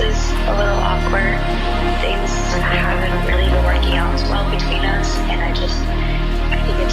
is a little awkward. Things haven't really been working out as well between us, and I think it's